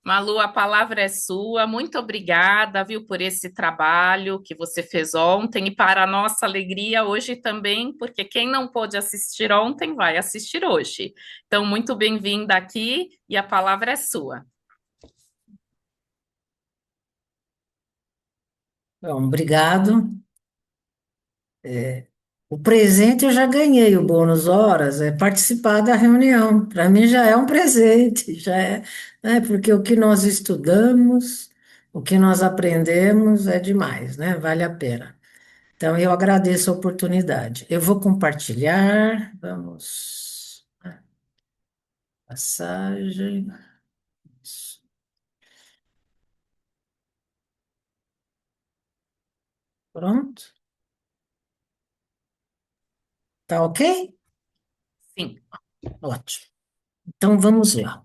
Malu, a palavra é sua. Muito obrigada, viu, por esse trabalho que você fez ontem e para a nossa alegria hoje também, porque quem não pôde assistir ontem vai assistir hoje. Então, muito bem-vinda aqui e a palavra é sua. Bom, obrigado. O presente eu já ganhei, o bônus horas, é participar da reunião. Para mim já é um presente, já é, né? Porque o que nós estudamos, o que nós aprendemos é demais, né? Vale a pena. Então eu agradeço a oportunidade. Eu vou compartilhar, vamos, passagem, pronto, tá ok? Sim. Ótimo. Então vamos lá.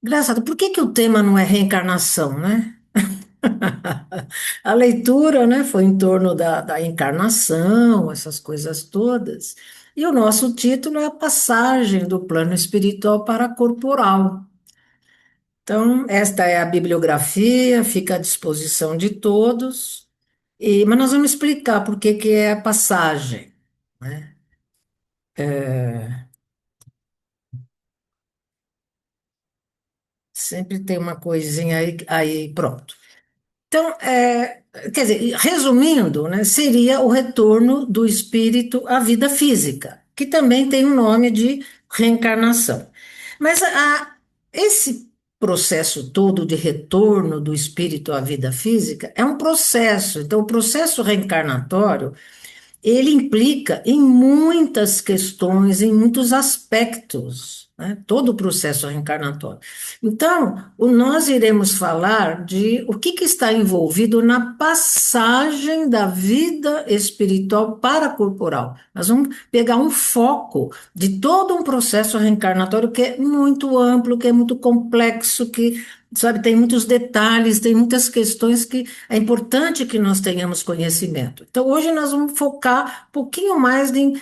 Engraçado, por que que o tema não é reencarnação, né? A leitura, né, foi em torno da encarnação, essas coisas todas. E o nosso título é a passagem do plano espiritual para corporal. Então, esta é a bibliografia, fica à disposição de todos. Mas nós vamos explicar por que que é a passagem, né? Sempre tem uma coisinha aí pronto. Então, quer dizer, resumindo, né, seria o retorno do espírito à vida física, que também tem o nome de reencarnação. Mas esse processo todo de retorno do espírito à vida física é um processo. Então, o processo reencarnatório ele implica em muitas questões, em muitos aspectos, né? Todo o processo reencarnatório. Então, nós iremos falar de o que está envolvido na passagem da vida espiritual para a corporal. Nós vamos pegar um foco de todo um processo reencarnatório que é muito amplo, que é muito complexo, que sabe, tem muitos detalhes, tem muitas questões que é importante que nós tenhamos conhecimento. Então, hoje nós vamos focar um pouquinho mais em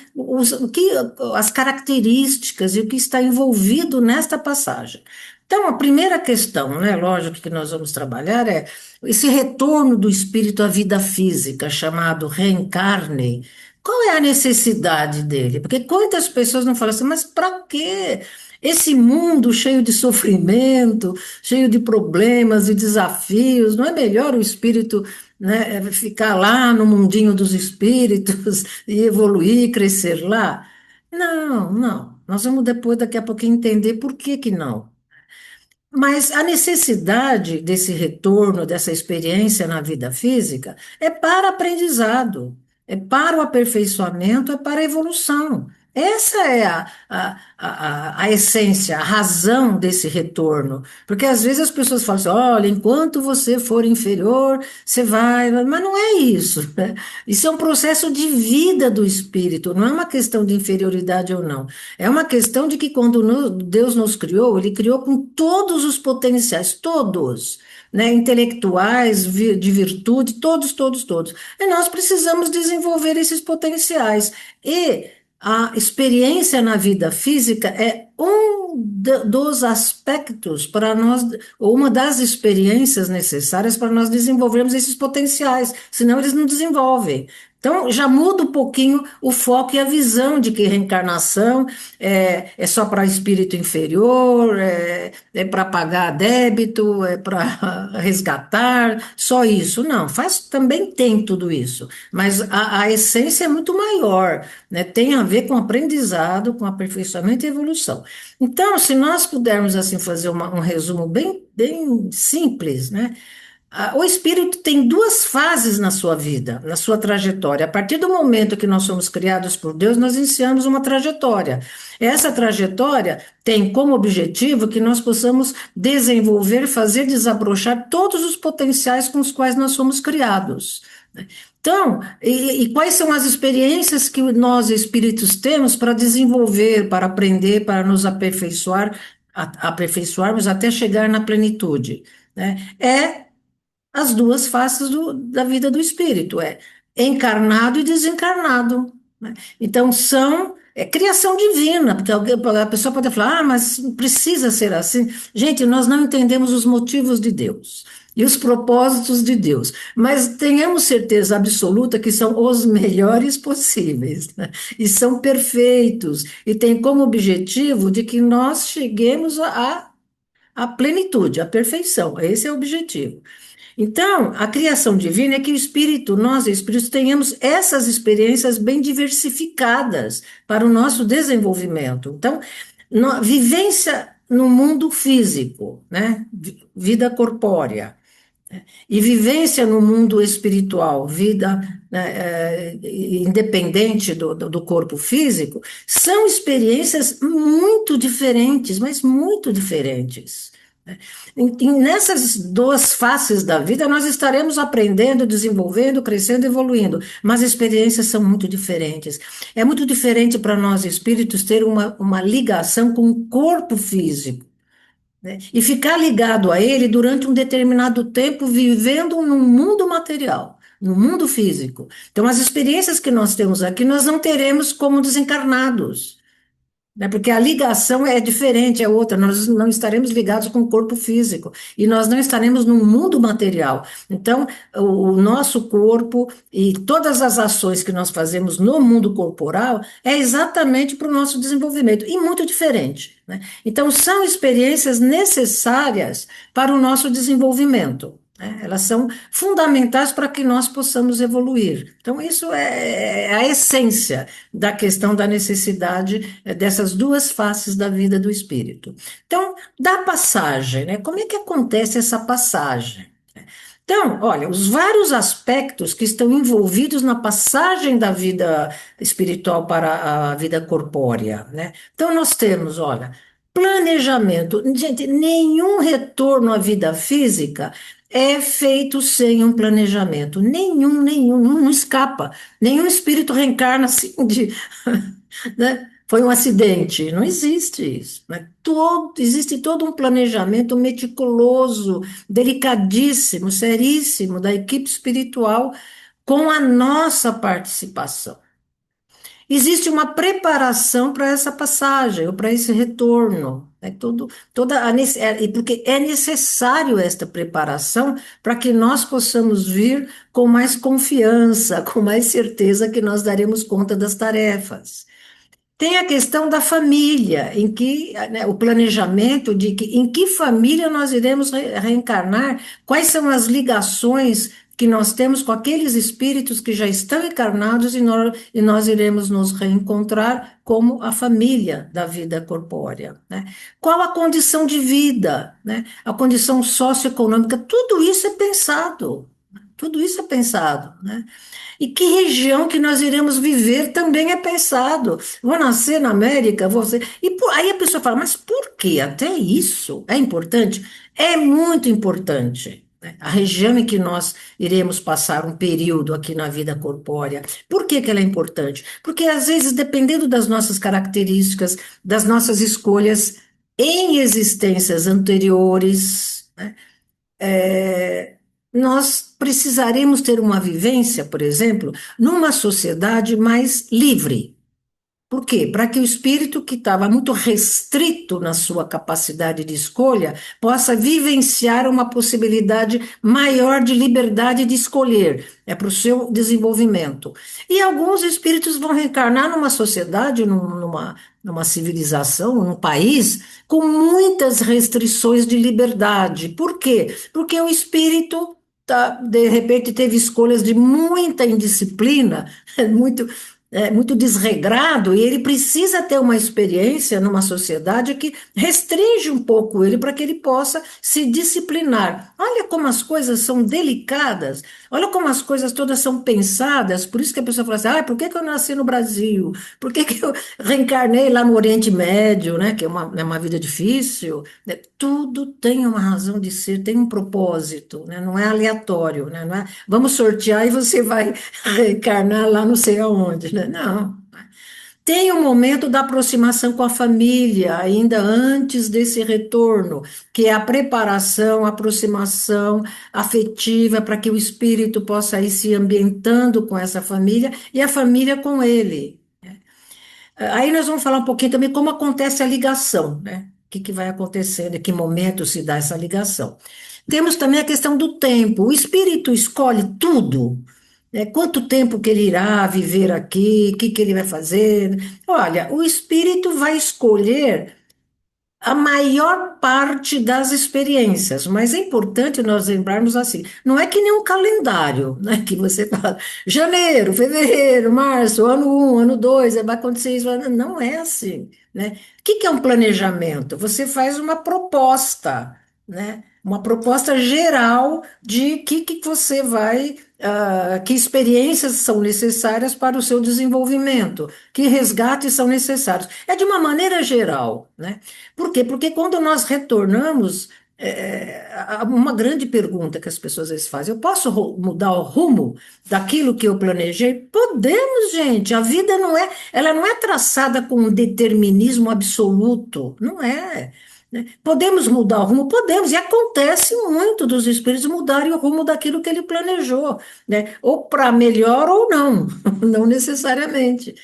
as características e o que está envolvido nesta passagem. Então, a primeira questão, né, lógico que nós vamos trabalhar é esse retorno do espírito à vida física, chamado reencarne. Qual é a necessidade dele? Porque quantas pessoas não falam assim, mas para quê? Esse mundo cheio de sofrimento, cheio de problemas e desafios, não é melhor o espírito, né, ficar lá no mundinho dos espíritos e evoluir, crescer lá? Não, não. Nós vamos depois, daqui a pouquinho, entender por que que não. Mas a necessidade desse retorno, dessa experiência na vida física, é para aprendizado, é para o aperfeiçoamento, é para a evolução. Essa é a essência, a razão desse retorno. Porque às vezes as pessoas falam assim: olha, enquanto você for inferior, você vai. Mas não é isso, né? Isso é um processo de vida do espírito, não é uma questão de inferioridade ou não. É uma questão de que quando Deus nos criou, Ele criou com todos os potenciais, todos, né, intelectuais, de virtude, todos, todos, todos. E nós precisamos desenvolver esses potenciais. E a experiência na vida física é dos aspectos para nós, ou uma das experiências necessárias para nós desenvolvermos esses potenciais, senão eles não desenvolvem. Então, já muda um pouquinho o foco e a visão de que reencarnação é só para espírito inferior, é para pagar débito, é para resgatar, só isso. Não, faz, também tem tudo isso, mas a essência é muito maior, né? Tem a ver com aprendizado, com aperfeiçoamento e evolução. Então, se nós pudermos assim fazer um resumo bem, bem simples, né? O espírito tem duas fases na sua vida, na sua trajetória. A partir do momento que nós somos criados por Deus, nós iniciamos uma trajetória. Essa trajetória tem como objetivo que nós possamos desenvolver, fazer desabrochar todos os potenciais com os quais nós somos criados. Então, e quais são as experiências que nós, espíritos, temos para desenvolver, para aprender, para nos aperfeiçoar, aperfeiçoarmos até chegar na plenitude, né? É as duas faces da vida do espírito, é encarnado e desencarnado, né? Então, são É criação divina, porque a pessoa pode falar, ah, mas precisa ser assim. Gente, nós não entendemos os motivos de Deus e os propósitos de Deus, mas tenhamos certeza absoluta que são os melhores possíveis, né? E são perfeitos, e tem como objetivo de que nós cheguemos à plenitude, à perfeição. Esse é o objetivo. Então, a criação divina é que o espírito, nós, espíritos, tenhamos essas experiências bem diversificadas para o nosso desenvolvimento. Então, vivência no mundo físico, né? Vida corpórea, e vivência no mundo espiritual, vida, né, independente do corpo físico, são experiências muito diferentes, mas muito diferentes. E nessas duas faces da vida, nós estaremos aprendendo, desenvolvendo, crescendo, evoluindo, mas as experiências são muito diferentes. É muito diferente para nós espíritos ter uma ligação com o corpo físico, né? E ficar ligado a ele durante um determinado tempo, vivendo num mundo material, no mundo físico. Então, as experiências que nós temos aqui, nós não teremos como desencarnados, né? Porque a ligação é diferente, é outra. Nós não estaremos ligados com o corpo físico e nós não estaremos no mundo material. Então, o nosso corpo e todas as ações que nós fazemos no mundo corporal é exatamente para o nosso desenvolvimento e muito diferente, né? Então, são experiências necessárias para o nosso desenvolvimento, né? Elas são fundamentais para que nós possamos evoluir. Então, isso é a essência da questão da necessidade dessas duas faces da vida do espírito. Então, da passagem, né? Como é que acontece essa passagem? Então, olha, os vários aspectos que estão envolvidos na passagem da vida espiritual para a vida corpórea, né? Então, nós temos, olha, planejamento. Gente, nenhum retorno à vida física é feito sem um planejamento. Nenhum, não escapa. Nenhum espírito reencarna assim de, né? Foi um acidente. Não existe isso, né? Existe todo um planejamento meticuloso, delicadíssimo, seríssimo da equipe espiritual com a nossa participação. Existe uma preparação para essa passagem, ou para esse retorno. É porque é necessário esta preparação para que nós possamos vir com mais confiança, com mais certeza que nós daremos conta das tarefas. Tem a questão da família, em que, né, o planejamento de que em que família nós iremos reencarnar, quais são as ligações que nós temos com aqueles espíritos que já estão encarnados e nós iremos nos reencontrar como a família da vida corpórea, né? Qual a condição de vida, né? A condição socioeconômica, tudo isso é pensado. Tudo isso é pensado, né? E que região que nós iremos viver também é pensado. Vou nascer na América, vou ser. Aí a pessoa fala, mas por quê? Até isso é importante? É muito importante, né? A região em que nós iremos passar um período aqui na vida corpórea. Por que que ela é importante? Porque às vezes, dependendo das nossas características, das nossas escolhas em existências anteriores, né? é, nós precisaremos ter uma vivência, por exemplo, numa sociedade mais livre. Por quê? Para que o espírito que estava muito restrito na sua capacidade de escolha possa vivenciar uma possibilidade maior de liberdade de escolher, é para o seu desenvolvimento. E alguns espíritos vão reencarnar numa sociedade, numa civilização, num país, com muitas restrições de liberdade. Por quê? Porque o espírito, de repente, teve escolhas de muita indisciplina, muito muito desregrado, e ele precisa ter uma experiência numa sociedade que restringe um pouco ele para que ele possa se disciplinar. Olha como as coisas são delicadas, olha como as coisas todas são pensadas, por isso que a pessoa fala assim, ah, por que que eu nasci no Brasil? Por que que eu reencarnei lá no Oriente Médio, né, que é uma vida difícil? Né? Tudo tem uma razão de ser, tem um propósito, né? Não é aleatório, né? Não é, vamos sortear e você vai reencarnar lá não sei aonde, né? Não. Tem o momento da aproximação com a família, ainda antes desse retorno, que é a preparação, a aproximação afetiva para que o espírito possa ir se ambientando com essa família e a família com ele. Aí nós vamos falar um pouquinho também como acontece a ligação, né? O que que vai acontecendo, em que momento se dá essa ligação. Temos também a questão do tempo. O espírito escolhe tudo, né? Quanto tempo que ele irá viver aqui, o que que ele vai fazer. Olha, o espírito vai escolher a maior parte das experiências, mas é importante nós lembrarmos assim, não é que nem um calendário, né, que você fala, janeiro, fevereiro, março, ano um, ano 2, vai acontecer isso, não é assim, né? O que que é um planejamento? Você faz uma proposta, né? Uma proposta geral de que você vai, que experiências são necessárias para o seu desenvolvimento, que resgates são necessários. É de uma maneira geral, né? Por quê? Porque quando nós retornamos, uma grande pergunta que as pessoas às vezes fazem: eu posso mudar o rumo daquilo que eu planejei? Podemos, gente. A vida não é, ela não é traçada com um determinismo absoluto, não é. Né? Podemos mudar o rumo? Podemos, e acontece muito dos espíritos mudarem o rumo daquilo que ele planejou, né? Ou para melhor ou não, não necessariamente.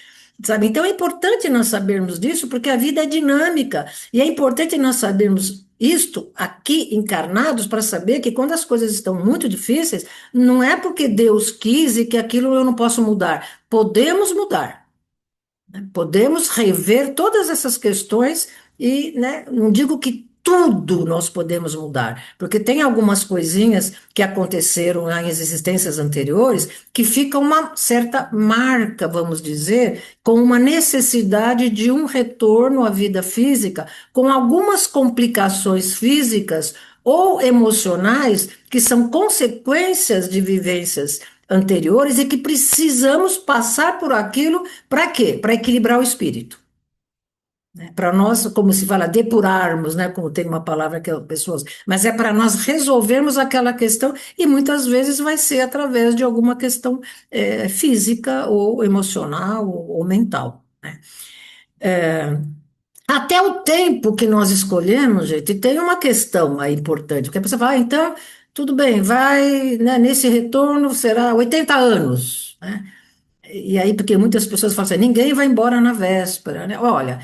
Sabe? Então é importante nós sabermos disso, porque a vida é dinâmica, e é importante nós sabermos isto aqui encarnados para saber que quando as coisas estão muito difíceis, não é porque Deus quis e que aquilo eu não posso mudar. Podemos mudar, né? Podemos rever todas essas questões e, né, não digo que tudo nós podemos mudar, porque tem algumas coisinhas que aconteceram em existências anteriores que ficam uma certa marca, vamos dizer, com uma necessidade de um retorno à vida física, com algumas complicações físicas ou emocionais que são consequências de vivências anteriores e que precisamos passar por aquilo para quê? Para equilibrar o espírito. Né? Para nós, como se fala, depurarmos, né? Como tem uma palavra que as pessoas, mas é para nós resolvermos aquela questão e muitas vezes vai ser através de alguma questão física ou emocional ou mental. Né? Até o tempo que nós escolhemos, gente, tem uma questão aí importante, porque a pessoa fala, então, tudo bem, vai, né, nesse retorno será 80 anos, né? E aí, porque muitas pessoas falam assim, ninguém vai embora na véspera, né? Olha,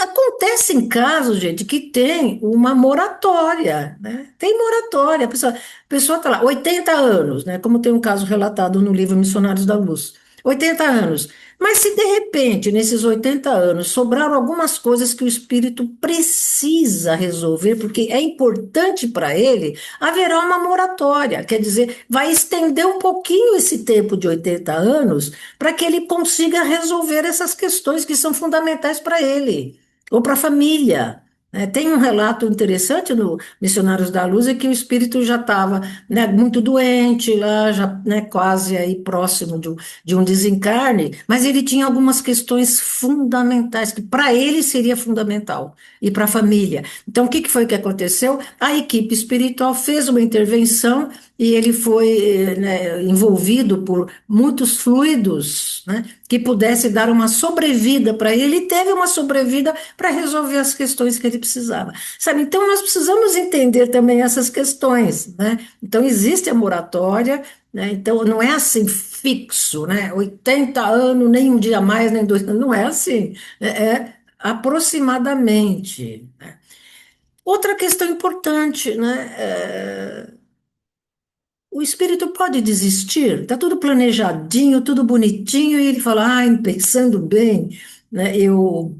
acontece em casos, gente, que tem uma moratória, né? Tem moratória. A pessoa está lá, 80 anos, né? Como tem um caso relatado no livro Missionários da Luz. 80 anos. Mas se de repente, nesses 80 anos, sobraram algumas coisas que o espírito precisa resolver, porque é importante para ele, haverá uma moratória. Quer dizer, vai estender um pouquinho esse tempo de 80 anos para que ele consiga resolver essas questões que são fundamentais para ele ou para a família. Né? Tem um relato interessante no Missionários da Luz, é que o espírito já estava, né, muito doente, lá já, né, quase aí próximo de um desencarne, mas ele tinha algumas questões fundamentais, que para ele seria fundamental, e para a família. Então, o que que foi que aconteceu? A equipe espiritual fez uma intervenção e ele foi, né, envolvido por muitos fluidos, né, que pudesse dar uma sobrevida para ele. Ele teve uma sobrevida para resolver as questões que ele precisava. Sabe? Então, nós precisamos entender também essas questões, né? Então, existe a moratória, né? Então, não é assim fixo, né? 80 anos, nem um dia mais, nem 2 anos, não é assim. É aproximadamente. Né? Outra questão importante, né? O espírito pode desistir, está tudo planejadinho, tudo bonitinho, e ele fala, ai, pensando bem, né, eu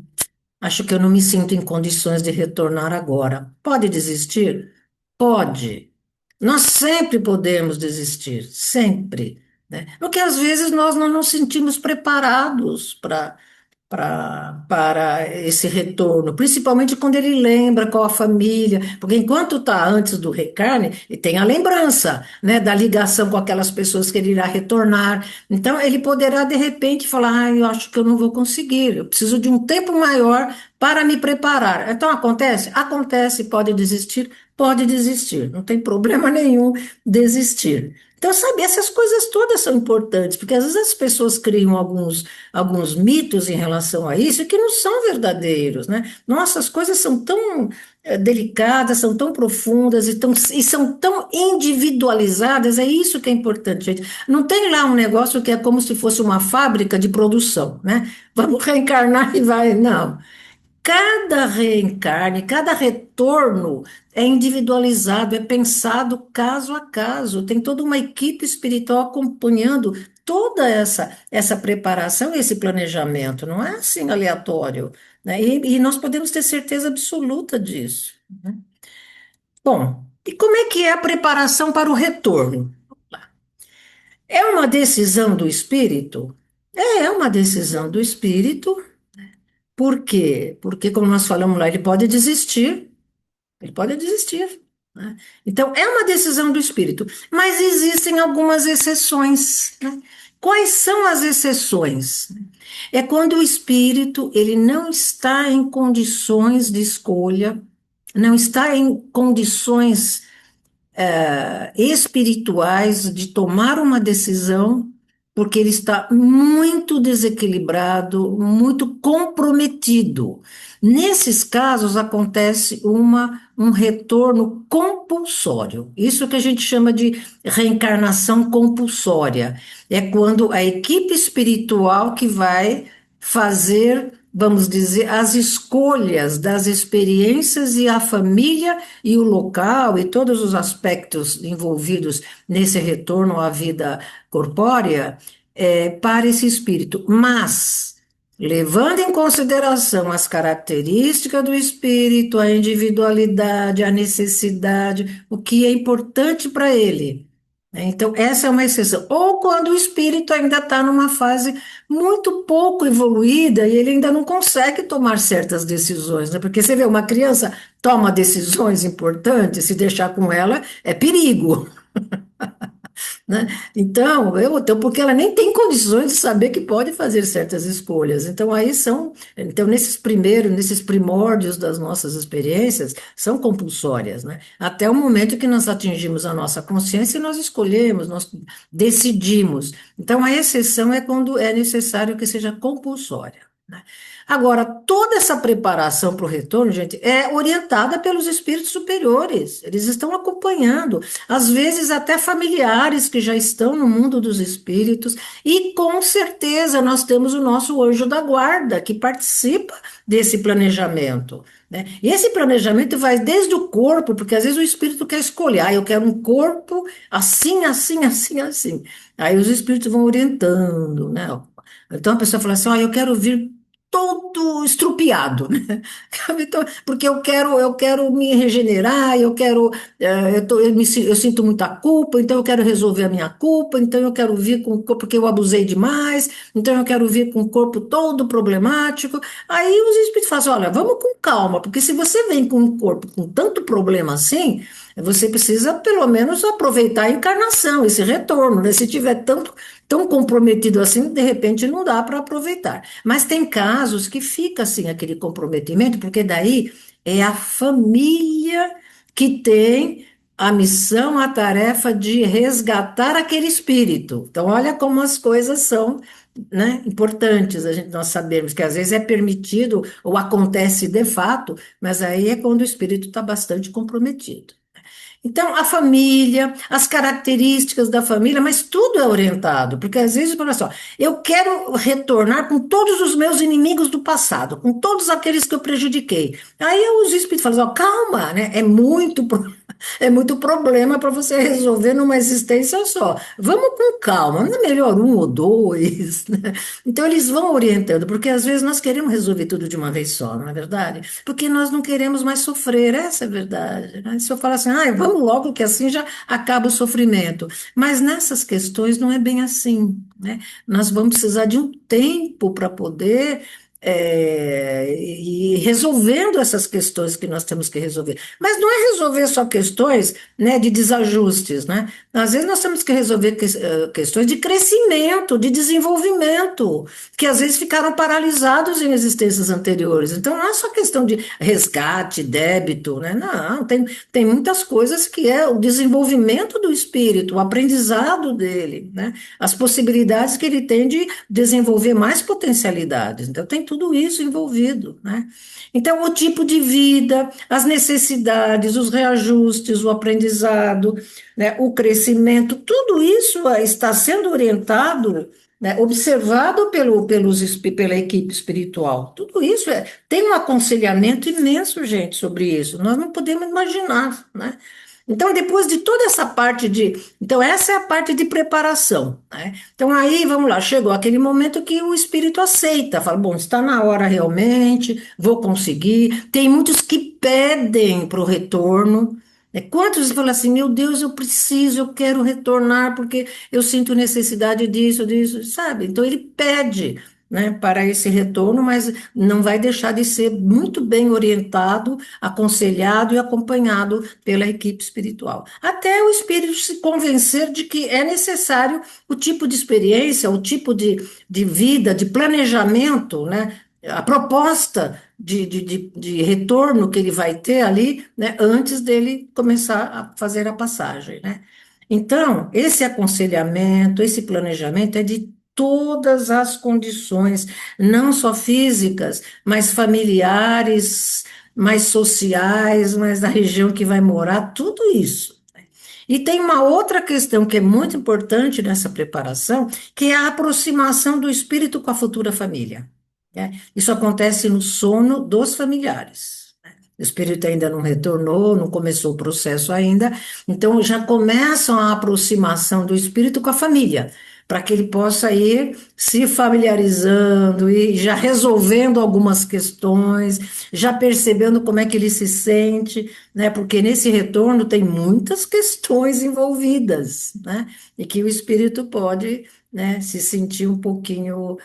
acho que eu não me sinto em condições de retornar agora. Pode desistir? Pode. Nós sempre podemos desistir, sempre, né? Porque às vezes nós não nos sentimos preparados para esse retorno, principalmente quando ele lembra qual a família, porque enquanto está antes do recarne, ele tem a lembrança, né, da ligação com aquelas pessoas que ele irá retornar. Então, ele poderá, de repente, falar: ah, eu acho que eu não vou conseguir, eu preciso de um tempo maior para me preparar. Então, acontece? Acontece, pode desistir, não tem problema nenhum desistir. Então, sabe, essas coisas todas são importantes, porque às vezes as pessoas criam alguns mitos em relação a isso que não são verdadeiros, né? Nossa, as coisas são tão delicadas, são tão profundas e são tão individualizadas, é isso que é importante, gente. Não tem lá um negócio que é como se fosse uma fábrica de produção, né? Vamos reencarnar e vai. Não. Cada reencarne, cada retorno é individualizado, é pensado caso a caso. Tem toda uma equipe espiritual acompanhando toda essa preparação, esse planejamento. Não é assim aleatório, né? E nós podemos ter certeza absoluta disso, né? Bom, e como é que é a preparação para o retorno? É uma decisão do espírito? É uma decisão do espírito. Por quê? Porque, como nós falamos lá, ele pode desistir. Ele pode desistir, né? Então, é uma decisão do espírito, mas existem algumas exceções, né? Quais são as exceções? É quando o espírito ele não está em condições de escolha, não está em condições espirituais de tomar uma decisão, porque ele está muito desequilibrado, muito comprometido. Nesses casos, acontece um retorno compulsório. Isso que a gente chama de reencarnação compulsória. É quando a equipe espiritual que vai fazer, vamos dizer, as escolhas das experiências e a família e o local e todos os aspectos envolvidos nesse retorno à vida corpórea para esse espírito. Mas, levando em consideração as características do espírito, a individualidade, a necessidade, o que é importante para ele, né? Então, essa é uma exceção. Ou quando o espírito ainda está numa fase muito pouco evoluída e ele ainda não consegue tomar certas decisões, né? Porque você vê, uma criança toma decisões importantes, se deixar com ela é perigo, né? Então, porque ela nem tem condições de saber que pode fazer certas escolhas. Então, nesses primórdios das nossas experiências, são compulsórias, né? Até o momento que nós atingimos a nossa consciência e nós escolhemos, nós decidimos. Então, a exceção é quando é necessário que seja compulsória, né? Agora, toda essa preparação para o retorno, gente, é orientada pelos espíritos superiores. Eles estão acompanhando às vezes até familiares que já estão no mundo dos espíritos, e com certeza nós temos o nosso anjo da guarda, que participa desse planejamento, né? E esse planejamento vai desde o corpo, porque às vezes o espírito quer escolher, eu quero um corpo assim, assim, assim, assim. Aí os espíritos vão orientando, né? Então a pessoa fala assim: eu quero vir todo estrupiado, né? Então, porque eu quero me regenerar, eu sinto muita culpa, então eu quero resolver a minha culpa, então eu quero vir com o corpo, porque eu abusei demais, então eu quero vir com o corpo todo problemático. Aí os espíritos falam assim: olha, vamos com calma, porque se você vem com um corpo com tanto problema assim, você precisa pelo menos aproveitar a encarnação, esse retorno, né? Se tiver tão comprometido assim, de repente não dá para aproveitar. Mas tem casos que fica assim aquele comprometimento, porque daí é a família que tem a missão, a tarefa de resgatar aquele espírito. Então, olha como as coisas são, né, importantes nós sabemos que às vezes é permitido ou acontece de fato, mas aí é quando o espírito está bastante comprometido. Então, a família, as características da família, mas tudo é orientado, porque às vezes, olha só, eu quero retornar com todos os meus inimigos do passado, com todos aqueles que eu prejudiquei. Aí os espíritos falam, calma, né? É muito problema para você resolver numa existência só. Vamos com calma, não é melhor um ou dois, né? Então, eles vão orientando, porque às vezes nós queremos resolver tudo de uma vez só, não é verdade? Porque nós não queremos mais sofrer, essa é a verdade, né? Se eu falar assim, vamos logo que assim já acaba o sofrimento. Mas nessas questões não é bem assim, né? Nós vamos precisar de um tempo para poder e resolvendo essas questões que nós temos que resolver. Mas não é resolver só questões, né, de desajustes, né? Às vezes nós temos que resolver questões de crescimento, de desenvolvimento, que às vezes ficaram paralisados em existências anteriores. Então não é só questão de resgate, débito, né? Não, tem muitas coisas que é o desenvolvimento do espírito, o aprendizado dele, né? As possibilidades que ele tem de desenvolver mais potencialidades. Então, tem tudo isso envolvido, né? Então, o tipo de vida, as necessidades, os reajustes, o aprendizado, né, o crescimento, tudo isso está sendo orientado, né, observado pela equipe espiritual. Tudo isso tem um aconselhamento imenso, gente, sobre isso. Nós não podemos imaginar, né? Então, depois de toda essa parte de. Então, essa é a parte de preparação, né? Então, aí, vamos lá, chegou aquele momento que o espírito aceita, fala: bom, está na hora realmente, vou conseguir. Tem muitos que pedem para o retorno. Né? Quantos falam assim: meu Deus, eu preciso, eu quero retornar porque eu sinto necessidade disso, disso, sabe? Então, ele pede. Né, para esse retorno, mas não vai deixar de ser muito bem orientado, aconselhado e acompanhado pela equipe espiritual. Até o espírito se convencer de que é necessário o tipo de experiência, o tipo de vida, de planejamento, né? A proposta de retorno que ele vai ter ali, né, antes dele começar a fazer a passagem, né? Então, esse aconselhamento, esse planejamento é de todas as condições, não só físicas, mas familiares, mais sociais, mais da região que vai morar, tudo isso. E tem uma outra questão que é muito importante nessa preparação, que é a aproximação do espírito com a futura família. Né? Isso acontece no sono dos familiares. Né? O espírito ainda não retornou, não começou o processo ainda, então já começam a aproximação do espírito com a família, para que ele possa ir se familiarizando e já resolvendo algumas questões, já percebendo como é que ele se sente, né? Porque nesse retorno tem muitas questões envolvidas, né? E que o espírito pode, né, se sentir um pouquinho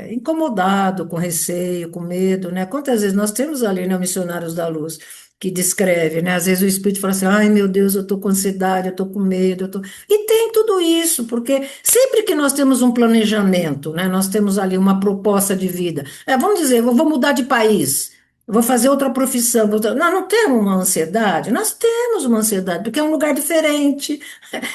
incomodado, com receio, com medo, né? Quantas vezes nós temos ali, né, Missionários da Luz, que descreve, né? Às vezes o espírito fala assim: ai meu Deus, eu estou com ansiedade, eu estou com medo, eu tô... E tem tudo isso, porque sempre que nós temos um planejamento, né? Nós temos ali uma proposta de vida. Vamos dizer, eu vou mudar de país. Eu vou fazer outra profissão. Não temos uma ansiedade? Nós temos uma ansiedade, porque é um lugar diferente,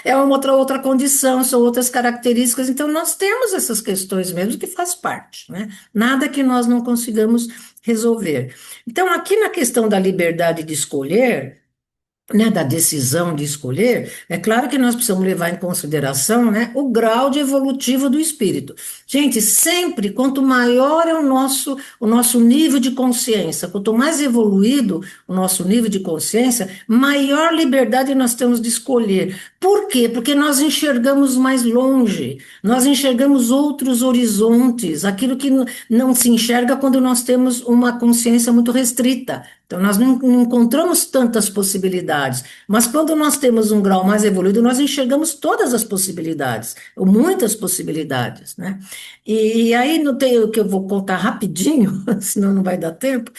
é uma outra condição, são outras características, então nós temos essas questões mesmo que faz parte, né? Nada que nós não consigamos resolver. Então, aqui na questão da liberdade de escolher, né, da decisão de escolher, é claro que nós precisamos levar em consideração, né, o grau de evolutivo do espírito. Gente, sempre, quanto maior é o nosso nível de consciência, quanto mais evoluído o nosso nível de consciência, maior liberdade nós temos de escolher. Por quê? Porque nós enxergamos mais longe, nós enxergamos outros horizontes, aquilo que não se enxerga quando nós temos uma consciência muito restrita. Então, nós não encontramos tantas possibilidades, mas quando nós temos um grau mais evoluído, nós enxergamos todas as possibilidades, ou muitas possibilidades, né? E aí não tem o que eu vou contar rapidinho, senão não vai dar tempo.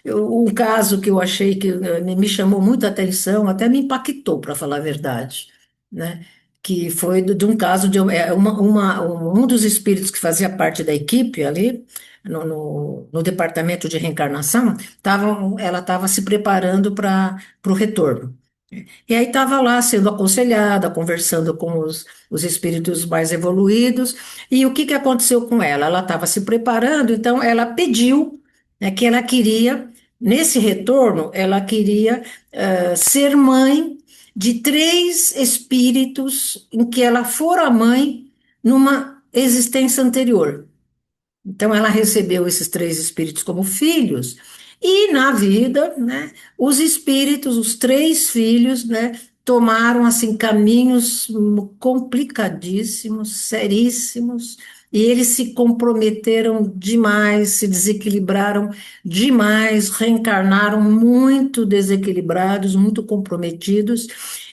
Um caso que eu achei que me chamou muita atenção, até me impactou, para falar a verdade, né? Que foi de um caso de um dos espíritos que fazia parte da equipe ali, no departamento de reencarnação, ela estava se preparando para o retorno. E aí estava lá sendo aconselhada, conversando com os espíritos mais evoluídos. E o que aconteceu com ela? Ela estava se preparando, então ela pediu, né, que ela queria, nesse retorno, ela queria ser mãe de três espíritos em que ela fora mãe numa existência anterior. Então, ela recebeu esses três espíritos como filhos, e na vida, né, os espíritos, os três filhos, né, tomaram assim caminhos complicadíssimos, seríssimos, e eles se comprometeram demais, se desequilibraram demais, reencarnaram muito desequilibrados, muito comprometidos,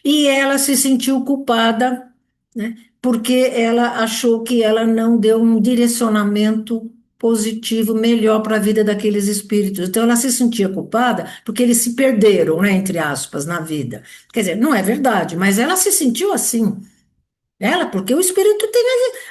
e ela se sentiu culpada, né, porque ela achou que ela não deu um direcionamento positivo, melhor para a vida daqueles espíritos. Então ela se sentia culpada porque eles se perderam, né, entre aspas, na vida. Quer dizer, não é verdade, mas ela se sentiu assim. Ela, porque o espírito tem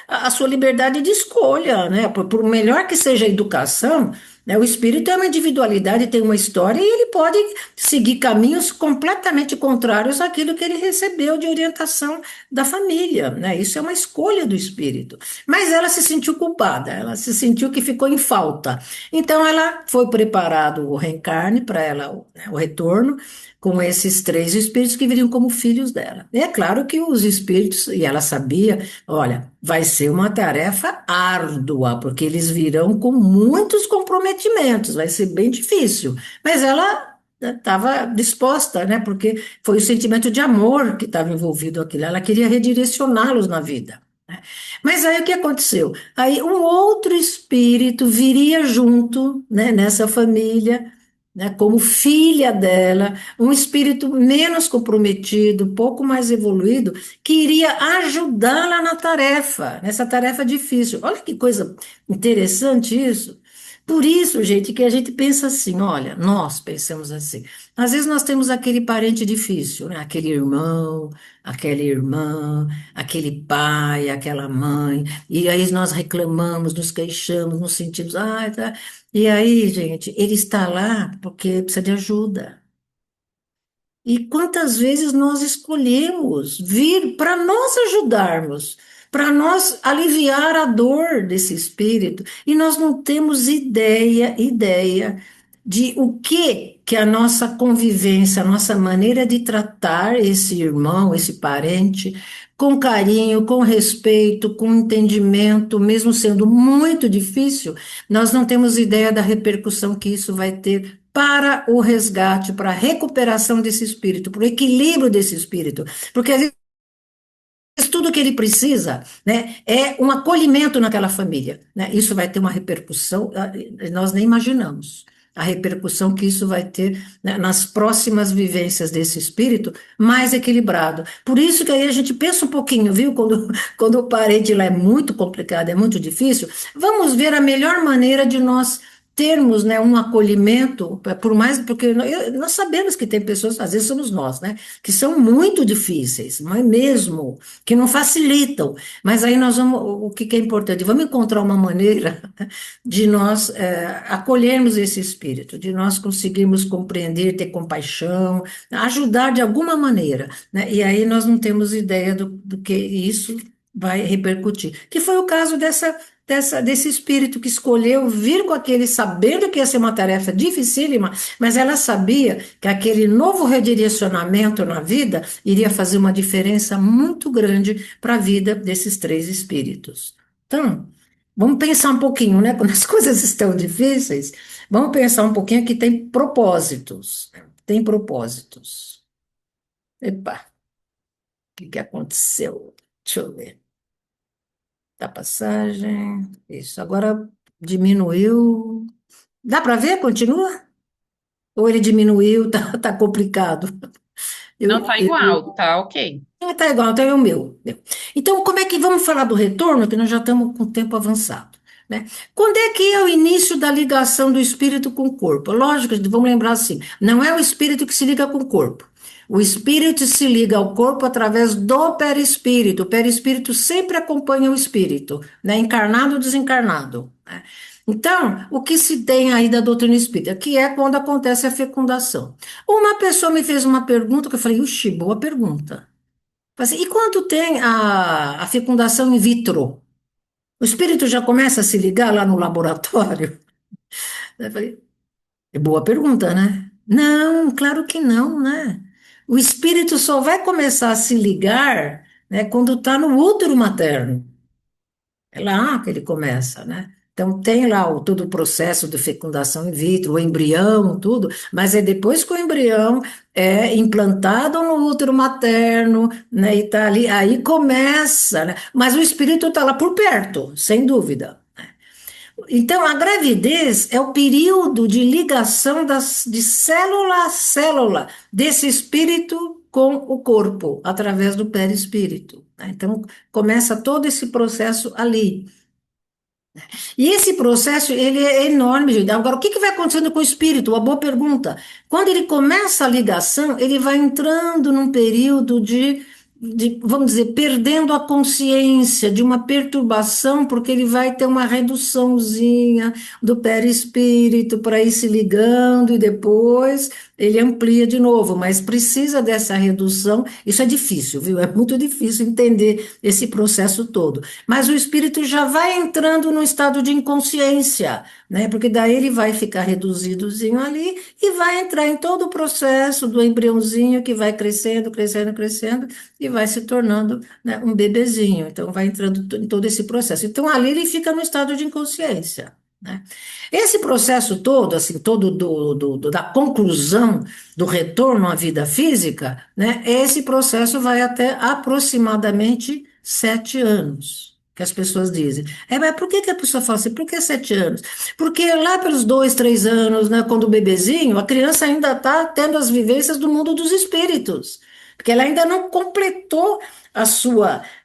a sua liberdade de escolha, né? Por melhor que seja a educação, né? O espírito é uma individualidade, tem uma história e ele pode seguir caminhos completamente contrários àquilo que ele recebeu de orientação da família, né? Isso é uma escolha do espírito. Mas ela se sentiu culpada, ela se sentiu que ficou em falta. Então ela foi preparado o reencarne para ela, né, o retorno com esses três espíritos que viriam como filhos dela. E é claro que os espíritos, e ela sabia, olha, vai ser uma tarefa árdua, porque eles virão com muitos comprometimentos, vai ser bem difícil. Mas ela estava disposta, né? Porque foi o sentimento de amor que estava envolvido aquilo. Ela queria redirecioná-los na vida. Né? Mas aí o que aconteceu? Aí um outro espírito viria junto, né, nessa família, né, como filha dela, um espírito menos comprometido, um pouco mais evoluído, que iria ajudá-la na tarefa, nessa tarefa difícil. Olha que coisa interessante isso. Por isso, gente, que a gente pensa assim, olha, nós pensamos assim. Às vezes nós temos aquele parente difícil, né? Aquele irmão, aquela irmã, aquele pai, aquela mãe, e aí nós reclamamos, nos queixamos, nos sentimos, ah, tá. E aí, gente, ele está lá porque precisa de ajuda. E quantas vezes nós escolhemos vir para nós ajudarmos, para nós aliviar a dor desse espírito, e nós não temos ideia de o que a nossa convivência, a nossa maneira de tratar esse irmão, esse parente, com carinho, com respeito, com entendimento, mesmo sendo muito difícil, nós não temos ideia da repercussão que isso vai ter para o resgate, para a recuperação desse espírito, para o equilíbrio desse espírito. Porque às vezes tudo que ele precisa, né, é um acolhimento naquela família. Né? Isso vai ter uma repercussão, nós nem imaginamos. A repercussão que isso vai ter, né, nas próximas vivências desse espírito mais equilibrado. Por isso que aí a gente pensa um pouquinho, viu? Quando o parente lá é muito complicado, é muito difícil, vamos ver a melhor maneira de nós termos, né, um acolhimento, por mais, porque nós sabemos que tem pessoas, às vezes somos nós, né, que são muito difíceis, mas mesmo, que não facilitam, mas aí nós vamos, o que é importante, vamos encontrar uma maneira de nós acolhermos esse espírito, de nós conseguirmos compreender, ter compaixão, ajudar de alguma maneira, né, e aí nós não temos ideia do que isso vai repercutir, que foi o caso desse espírito que escolheu vir com aquele, sabendo que ia ser uma tarefa dificílima, mas ela sabia que aquele novo redirecionamento na vida iria fazer uma diferença muito grande para a vida desses três espíritos. Então, vamos pensar um pouquinho, né? Quando as coisas estão difíceis, vamos pensar um pouquinho que tem propósitos. Né? Tem propósitos. Epa, o que aconteceu? Deixa eu ver. Da passagem. Isso. Agora diminuiu. Dá para ver? Continua? Ou ele diminuiu? Tá complicado. Não, Eu, tá igual, tá ok. tá igual, então é o meu. Então, como é que vamos falar do retorno? Que nós já estamos com o tempo avançado. Né? Quando é que é o início da ligação do espírito com o corpo? Lógico, vamos lembrar assim: não é o espírito que se liga com o corpo. O espírito se liga ao corpo através do perispírito. O perispírito sempre acompanha o espírito, né? Encarnado ou desencarnado. Né? Então, o que se tem aí da doutrina espírita? Que é quando acontece a fecundação. Uma pessoa me fez uma pergunta que eu falei, uxi, boa pergunta. Falei assim, e quando tem a fecundação in vitro? O espírito já começa a se ligar lá no laboratório? Eu falei, é boa pergunta, né? Não, claro que não, né? O espírito só vai começar a se ligar, né, quando está no útero materno. É lá que ele começa, né? Então tem lá todo o processo de fecundação in vitro, o embrião, tudo, mas é depois que o embrião é implantado no útero materno, né? E tá ali, aí começa, né? Mas o espírito está lá por perto, sem dúvida. Então, a gravidez é o período de ligação de célula a célula desse espírito com o corpo, através do perispírito. Né? Então, começa todo esse processo ali. E esse processo, ele é enorme, gente. Agora, o que que vai acontecendo com o espírito? Uma boa pergunta. Quando ele começa a ligação, ele vai entrando num período vamos dizer, perdendo a consciência, de uma perturbação, porque ele vai ter uma reduçãozinha do perispírito para ir se ligando e depois ele amplia de novo, mas precisa dessa redução. Isso é difícil, viu? É muito difícil entender esse processo todo. Mas o espírito já vai entrando num estado de inconsciência, né? Porque daí ele vai ficar reduzidozinho ali e vai entrar em todo o processo do embriãozinho que vai crescendo, crescendo, crescendo e vai se tornando, né, um bebezinho. Então vai entrando em todo esse processo. Então ali ele fica no estado de inconsciência, né? Esse processo todo, assim, todo da conclusão do retorno à vida física, né? Esse processo vai até aproximadamente 7 anos, que as pessoas dizem. Mas por que que a pessoa fala assim? Por que 7 anos? Porque lá pelos 2, 3 anos, né, quando o bebezinho, a criança ainda está tendo as vivências do mundo dos espíritos, porque ela ainda não completou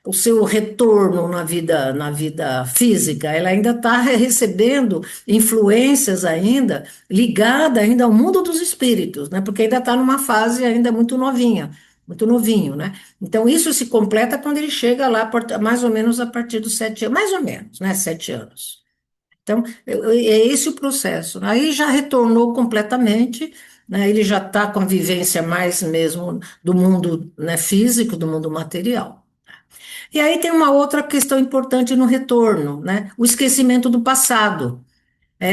o seu retorno na vida física, ela ainda está recebendo influências ainda, ligada ainda ao mundo dos espíritos, né? Porque ainda está numa fase ainda muito novinha, muito novinho, né? Então, isso se completa quando ele chega lá, mais ou menos a partir dos 7 anos, mais ou menos, né? 7 anos. Então, é esse o processo. Aí já retornou completamente, né? Ele já está com a vivência mais mesmo do mundo, né, físico, do mundo material. E aí tem uma outra questão importante no retorno, né? O esquecimento do passado.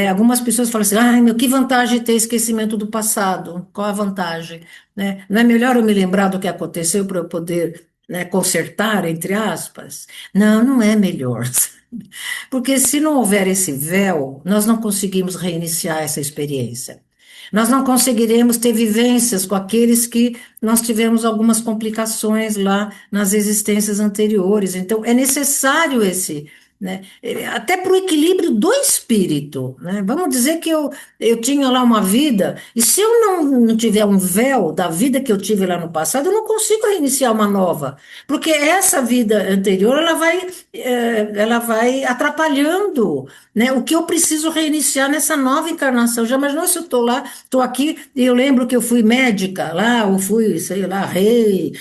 Algumas pessoas falam assim, ai, meu, que vantagem ter esquecimento do passado? Qual a vantagem? Né? Não é melhor eu me lembrar do que aconteceu para eu poder, né, consertar, entre aspas? Não, não é melhor. Porque se não houver esse véu, nós não conseguimos reiniciar essa experiência. Nós não conseguiremos ter vivências com aqueles que nós tivemos algumas complicações lá nas existências anteriores. Então, é necessário esse, né, até para o equilíbrio do espírito, né? Vamos dizer que eu tinha lá uma vida, e se eu não tiver um véu da vida que eu tive lá no passado, eu não consigo reiniciar uma nova, porque essa vida anterior, ela vai atrapalhando, né, o que eu preciso reiniciar nessa nova encarnação. Já imaginou se eu estou lá, estou aqui, e eu lembro que eu fui médica lá, ou fui, sei lá, rei,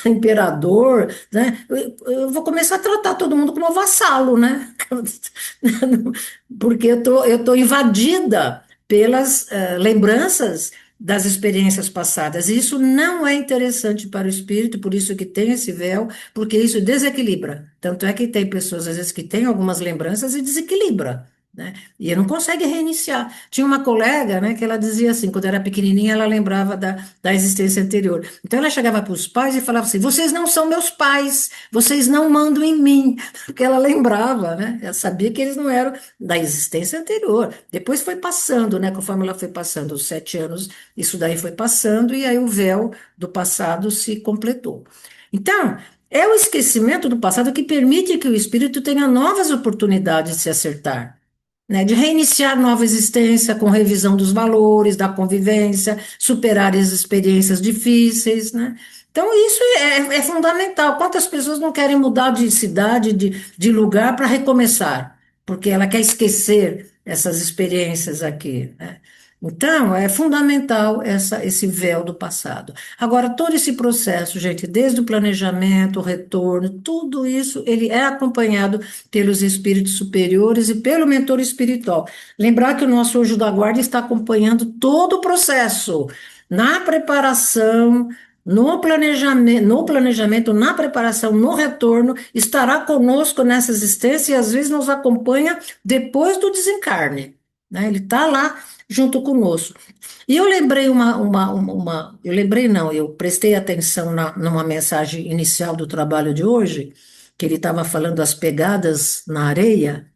imperador, né? Eu vou começar a tratar todo mundo como vassalo, né? Porque eu tô invadida pelas lembranças das experiências passadas. E isso não é interessante para o espírito, por isso que tem esse véu, porque isso desequilibra. Tanto é que tem pessoas, às vezes, que têm algumas lembranças e desequilibra, né? E não consegue reiniciar. Tinha uma colega, né, que ela dizia assim, quando era pequenininha, ela lembrava da existência anterior. Então ela chegava para os pais e falava assim: vocês não são meus pais, vocês não mandam em mim, porque ela lembrava, né? Ela sabia que eles não eram da existência anterior. Depois foi passando, né? Conforme ela foi passando os 7 anos, isso daí foi passando e aí o véu do passado se completou. Então, é o esquecimento do passado que permite que o espírito tenha novas oportunidades de se acertar, né, de reiniciar nova existência com revisão dos valores, da convivência, superar as experiências difíceis, né? Então, isso é fundamental. Quantas pessoas não querem mudar de cidade, de lugar para recomeçar? Porque ela quer esquecer essas experiências aqui, né? Então, é fundamental esse véu do passado. Agora, todo esse processo, gente, desde o planejamento, o retorno, tudo isso, ele é acompanhado pelos espíritos superiores e pelo mentor espiritual. Lembrar que o nosso anjo da guarda está acompanhando todo o processo, na preparação, no planejamento, na preparação, no retorno, estará conosco nessa existência e às vezes nos acompanha depois do desencarne, né? Ele está lá junto conosco. E eu lembrei eu lembrei não, eu prestei atenção numa mensagem inicial do trabalho de hoje, que ele estava falando das pegadas na areia,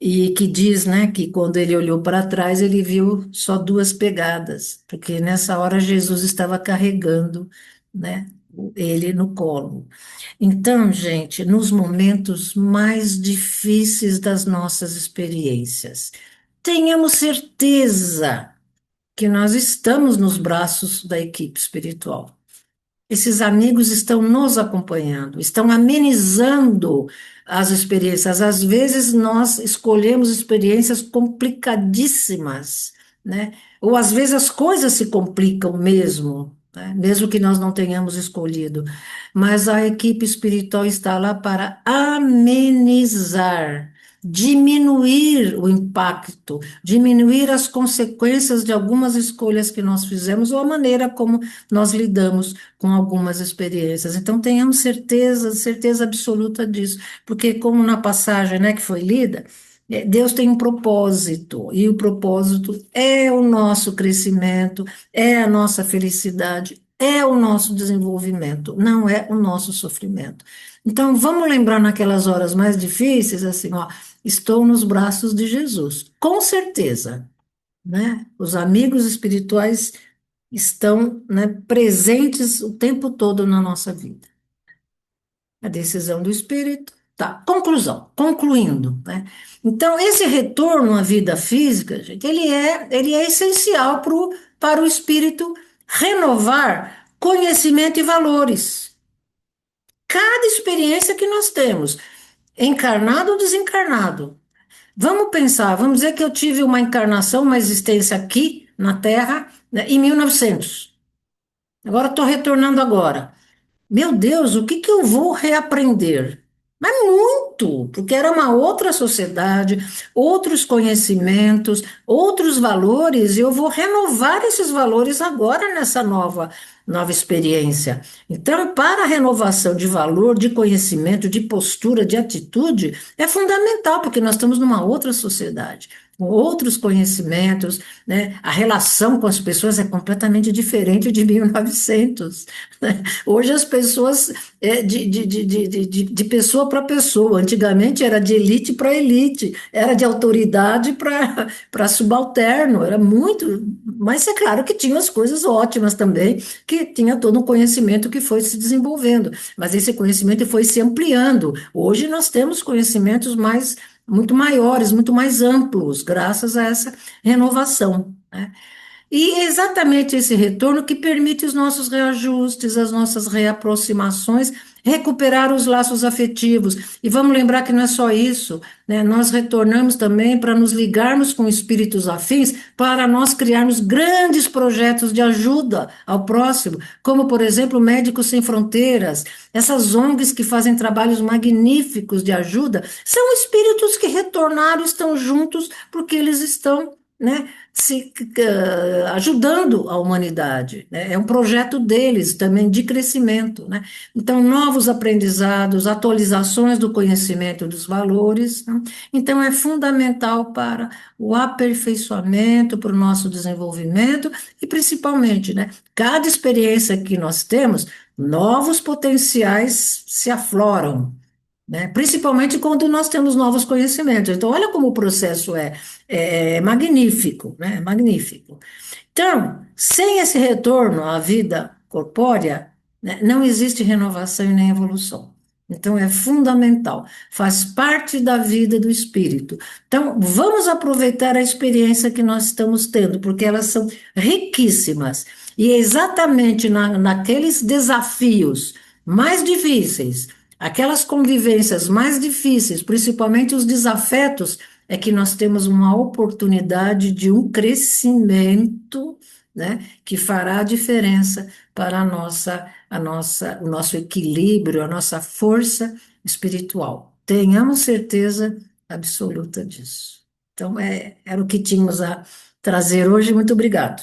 e que diz, né, que quando ele olhou para trás, ele viu só 2 pegadas, porque nessa hora Jesus estava carregando, né, ele no colo. Então, gente, nos momentos mais difíceis das nossas experiências, tenhamos certeza que nós estamos nos braços da equipe espiritual. esses amigos estão nos acompanhando, estão amenizando as experiências. Às vezes nós escolhemos experiências complicadíssimas, né? Ou às vezes as coisas se complicam mesmo, né? Mesmo que nós não tenhamos escolhido. Mas a equipe espiritual está lá para amenizar, diminuir o impacto, diminuir as consequências de algumas escolhas que nós fizemos ou a maneira como nós lidamos com algumas experiências. Então, tenhamos certeza, certeza absoluta disso, porque como na passagem, né, que foi lida, Deus tem um propósito, e o propósito é o nosso crescimento, é a nossa felicidade, é o nosso desenvolvimento, não é o nosso sofrimento. Então, vamos lembrar naquelas horas mais difíceis, assim, ó, estou nos braços de Jesus, com certeza, né? Os amigos espirituais estão, né, presentes o tempo todo na nossa vida. A decisão do espírito. Tá, conclusão, concluindo, né? Então, esse retorno à vida física, gente, ele é essencial para o espírito renovar conhecimento e valores. Cada experiência que nós temos, encarnado ou desencarnado. Vamos pensar, vamos dizer que eu tive uma encarnação, uma existência aqui na Terra, né, em 1900. Agora estou retornando agora. Meu Deus, o que que eu vou reaprender? Mas muito, porque era uma outra sociedade, outros conhecimentos, outros valores, e eu vou renovar esses valores agora nessa nova experiência. Então, para a renovação de valor, de conhecimento, de postura, de atitude, é fundamental, porque nós estamos numa outra sociedade, com outros conhecimentos, né? A relação com as pessoas é completamente diferente de 1900, né? Hoje as pessoas de pessoa para pessoa. Antigamente era de elite para elite, era de autoridade para subalterno, era muito. Mas é claro que tinha as coisas ótimas também, que tinha todo um conhecimento que foi se desenvolvendo, mas esse conhecimento foi se ampliando. Hoje nós temos conhecimentos muito maiores, muito mais amplos, graças a essa renovação, né? E é exatamente esse retorno que permite os nossos reajustes, as nossas reaproximações, recuperar os laços afetivos. E vamos lembrar que não é só isso, né? Nós retornamos também para nos ligarmos com espíritos afins, para nós criarmos grandes projetos de ajuda ao próximo, como, por exemplo, Médicos Sem Fronteiras, essas ONGs que fazem trabalhos magníficos de ajuda, são espíritos que retornaram, estão juntos, porque eles estão, né, ajudando a humanidade, né? É um projeto deles também de crescimento, né? Então, novos aprendizados, atualizações do conhecimento dos valores, né? Então, é fundamental para o aperfeiçoamento, para o nosso desenvolvimento e, principalmente, né, cada experiência que nós temos, novos potenciais se afloram, né? Principalmente quando nós temos novos conhecimentos. Então, olha como o processo é magnífico, né? Magnífico. Então, sem esse retorno à vida corpórea, né, não existe renovação e nem evolução. Então, é fundamental, faz parte da vida do espírito. Então, vamos aproveitar a experiência que nós estamos tendo, porque elas são riquíssimas. E é exatamente naqueles desafios mais difíceis, aquelas convivências mais difíceis, principalmente os desafetos, é que nós temos uma oportunidade de um crescimento, né, que fará a diferença para o nosso equilíbrio, a nossa força espiritual. Tenhamos certeza absoluta disso. Então, era o que tínhamos a trazer hoje. Muito obrigado.